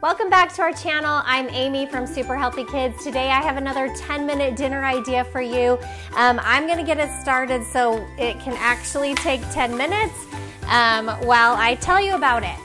Welcome back to our channel. I'm Amy from Super Healthy Kids. Today I have another 10-minute dinner idea for you. I'm going to get it started so it can actually take 10 minutes while I tell you about it.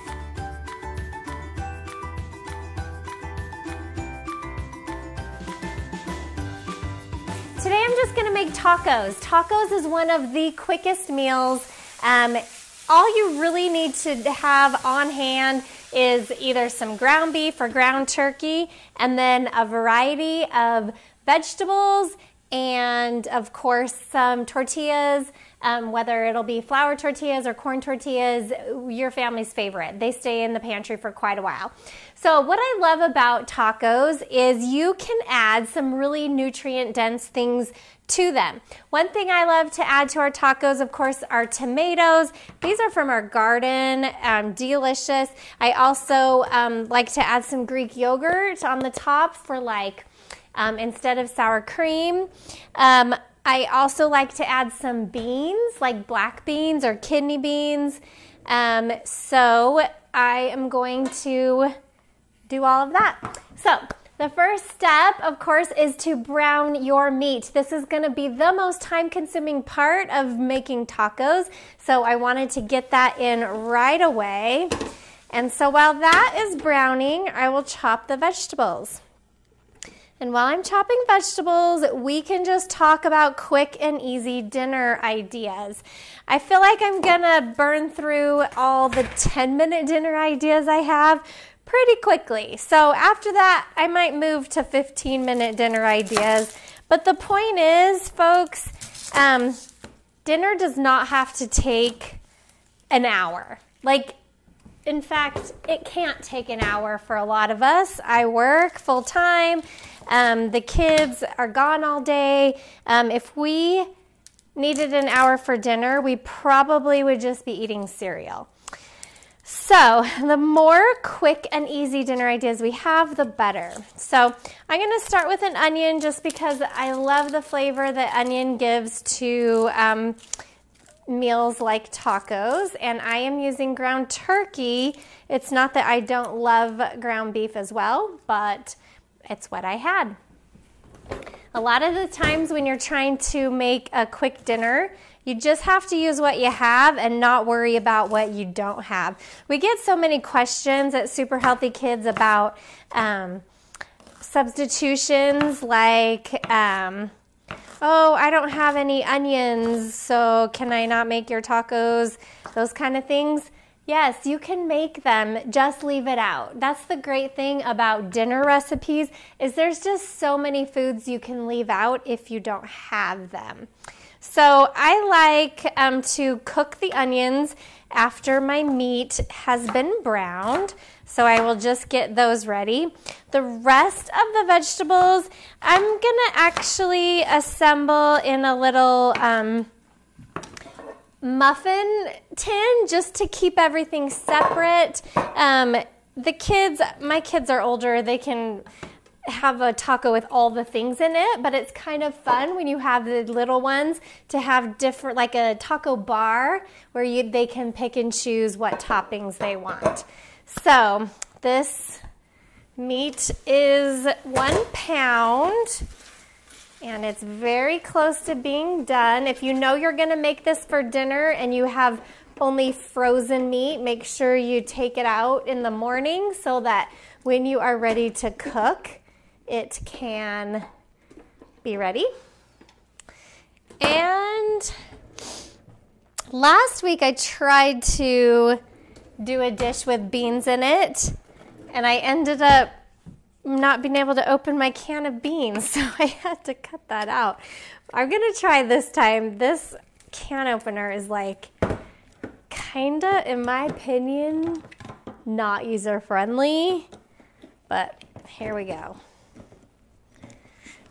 Today I'm just going to make tacos. Tacos is one of the quickest meals. All you really need to have on hand is either some ground beef or ground turkey, and then a variety of vegetables, and of course some tortillas, whether it'll be flour tortillas or corn tortillas, your family's favorite. They stay in the pantry for quite a while. So what I love about tacos is you can add some really nutrient-dense things to them. One thing I love to add to our tacos, of course, are tomatoes. These are from our garden, delicious. I also like to add some Greek yogurt on the top for instead of sour cream. I also like to add some beans, like black beans or kidney beans. So I am going to do all of that. So the first step, of course, is to brown your meat. This is going to be the most time-consuming part of making tacos, so I wanted to get that in right away. And so while that is browning, I will chop the vegetables. And while I'm chopping vegetables, we can just talk about quick and easy dinner ideas. I feel like I'm gonna burn through all the 10-minute dinner ideas I have pretty quickly. So after that, I might move to 15-minute dinner ideas. But the point is, folks, dinner does not have to take an hour. In fact, it can't take an hour for a lot of us. I work full-time. The kids are gone all day. If we needed an hour for dinner, we probably would just be eating cereal. So the more quick and easy dinner ideas we have, the better. So I'm going to start with an onion just because I love the flavor that onion gives to meals like tacos, and I am using ground turkey. It's not that I don't love ground beef as well, but it's what I had. A lot of the times when you're trying to make a quick dinner, you just have to use what you have and not worry about what you don't have. We get so many questions at Super Healthy Kids about substitutions like, oh, I don't have any onions, so can I not make your tacos? Those kind of things. Yes, you can make them, just leave it out. That's the great thing about dinner recipes, is there's just so many foods you can leave out if you don't have them. So I like to cook the onions after my meat has been browned. So I will just get those ready. The rest of the vegetables, I'm gonna actually assemble in a little muffin tin just to keep everything separate. My kids are older, they can have a taco with all the things in it, but it's kind of fun when you have the little ones to have different, like a taco bar where they can pick and choose what toppings they want. So this meat is 1 pound and it's very close to being done. If you know you're gonna make this for dinner and you have only frozen meat, make sure you take it out in the morning so that when you are ready to cook, it can be ready. And last week I tried to do a dish with beans in it, and I ended up not being able to open my can of beans, so I had to cut that out. I'm gonna try this time. This can opener is kinda, in my opinion, not user-friendly, but here we go.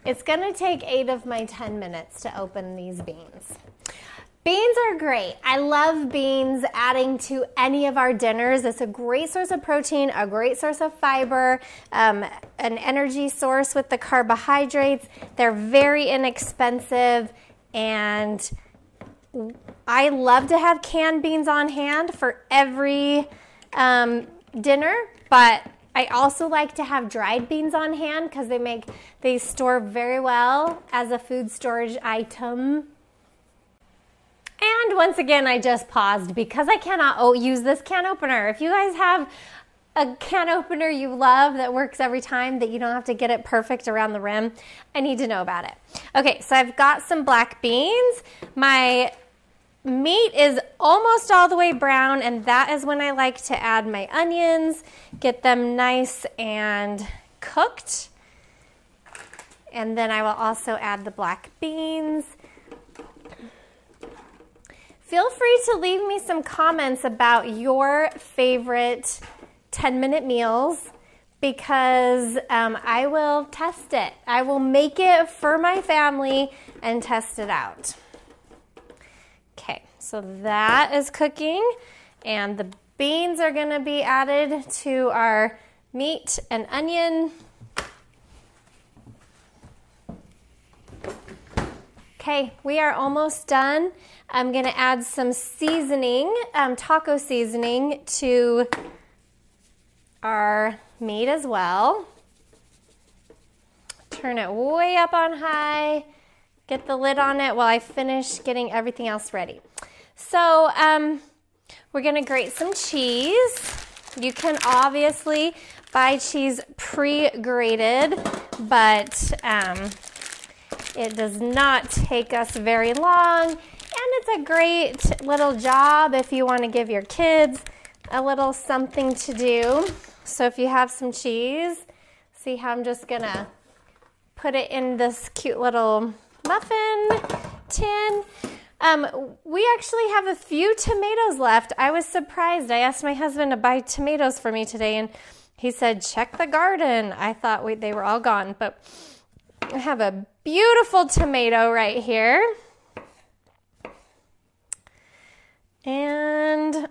It's gonna take 8 of my 10 minutes to open these beans. Beans are great. I love beans adding to any of our dinners. It's a great source of protein, a great source of fiber, an energy source with the carbohydrates. They're very inexpensive, and I love to have canned beans on hand for every dinner, but I also like to have dried beans on hand because they store very well as a food storage item. And once again, I just paused because I cannot use this can opener. If you guys have a can opener you love that works every time, that you don't have to get it perfect around the rim, I need to know about it. Okay, so I've got some black beans. My meat is almost all the way brown, and that is when I like to add my onions, get them nice and cooked. And then I will also add the black beans. Feel free to leave me some comments about your favorite 10-minute meals, because I will test it. I will make it for my family and test it out. Okay, so that is cooking, and the beans are going to be added to our meat and onion. Okay, we are almost done. I'm going to add some seasoning, taco seasoning, to our meat as well. Turn it way up on high. Get the lid on it while I finish getting everything else ready. So we're going to grate some cheese. You can obviously buy cheese pre-grated, but it does not take us very long, and it's a great little job if you want to give your kids a little something to do. So if you have some cheese, see how I'm just going to put it in this cute little muffin tin. We actually have a few tomatoes left. I was surprised. I asked my husband to buy tomatoes for me today, and he said, check the garden. I thought they were all gone, but I have a beautiful tomato right here. And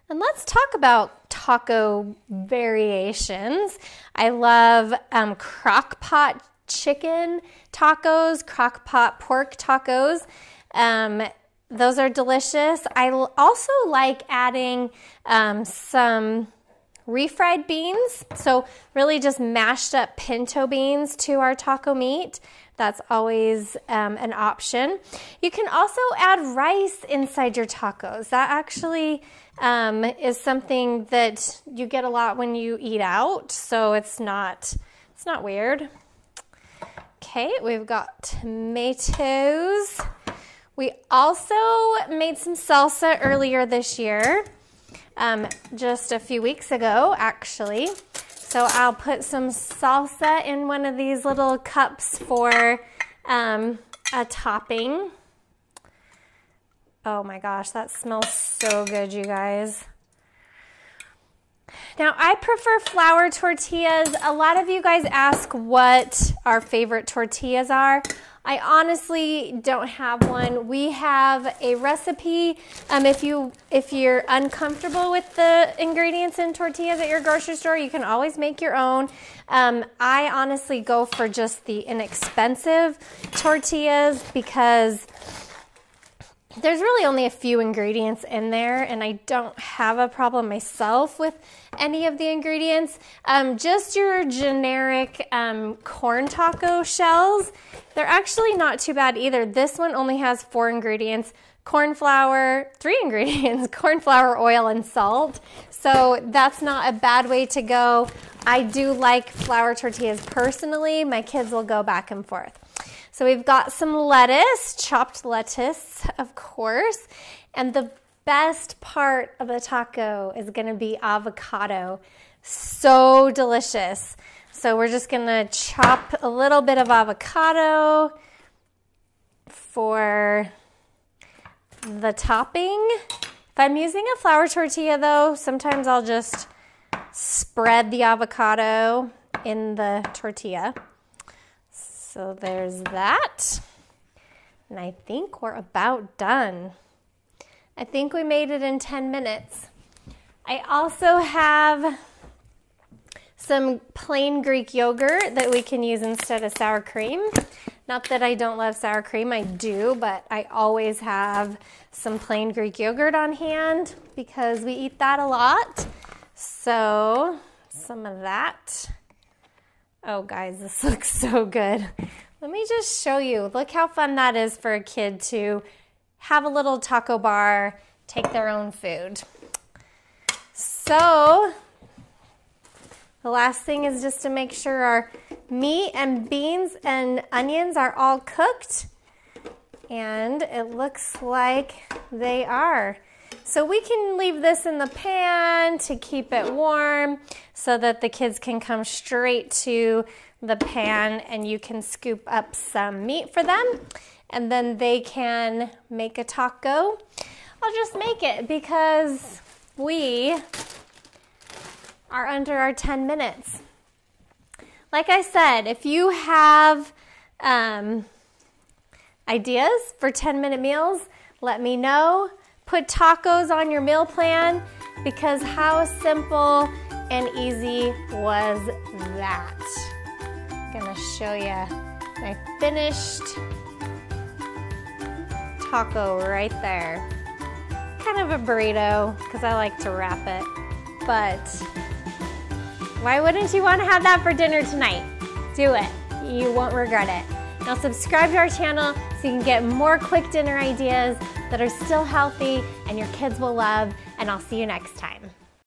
let's talk about taco variations. I love crock pot chicken tacos, crock pot pork tacos. Those are delicious. I also like adding some refried beans, so really just mashed up pinto beans to our taco meat. That's always an option. You can also add rice inside your tacos. That actually is something that you get a lot when you eat out, so it's not weird. Okay, we've got tomatoes. We also made some salsa earlier this year, just a few weeks ago, actually. So I'll put some salsa in one of these little cups for a topping. Oh my gosh, that smells so good, you guys. Now, I prefer flour tortillas. A lot of you guys ask what our favorite tortillas are. I honestly don't have one. We have a recipe. If you're uncomfortable with the ingredients in tortillas at your grocery store, you can always make your own. I honestly go for just the inexpensive tortillas because there's really only a few ingredients in there, and I don't have a problem myself with any of the ingredients. Just your generic corn taco shells, they're actually not too bad either. This one only has 4 ingredients: corn flour, 3 ingredients, corn flour, oil, and salt. So that's not a bad way to go. I do like flour tortillas personally. My kids will go back and forth. So we've got some lettuce, chopped lettuce, of course, and the best part of the taco is going to be avocado. So delicious. So we're just going to chop a little bit of avocado for the topping. If I'm using a flour tortilla, though, sometimes I'll just spread the avocado in the tortilla. So there's that, and I think we're about done. I think we made it in 10 minutes. I also have some plain Greek yogurt that we can use instead of sour cream. Not that I don't love sour cream, I do, but I always have some plain Greek yogurt on hand because we eat that a lot. So some of that. Oh guys, this looks so good. Let me just show you. Look how fun that is for a kid to have a little taco bar, take their own food. So the last thing is just to make sure our meat and beans and onions are all cooked. And it looks like they are. So we can leave this in the pan to keep it warm so that the kids can come straight to the pan and you can scoop up some meat for them and then they can make a taco. I'll just make it because we are under our 10 minutes. Like I said, if you have ideas for 10-minute meals, let me know. Put tacos on your meal plan because how simple and easy was that? I'm gonna show you my finished taco right there. Kind of a burrito because I like to wrap it, but why wouldn't you want to have that for dinner tonight? Do it. You won't regret it. Now subscribe to our channel so you can get more quick dinner ideas that are still healthy and your kids will love, and I'll see you next time.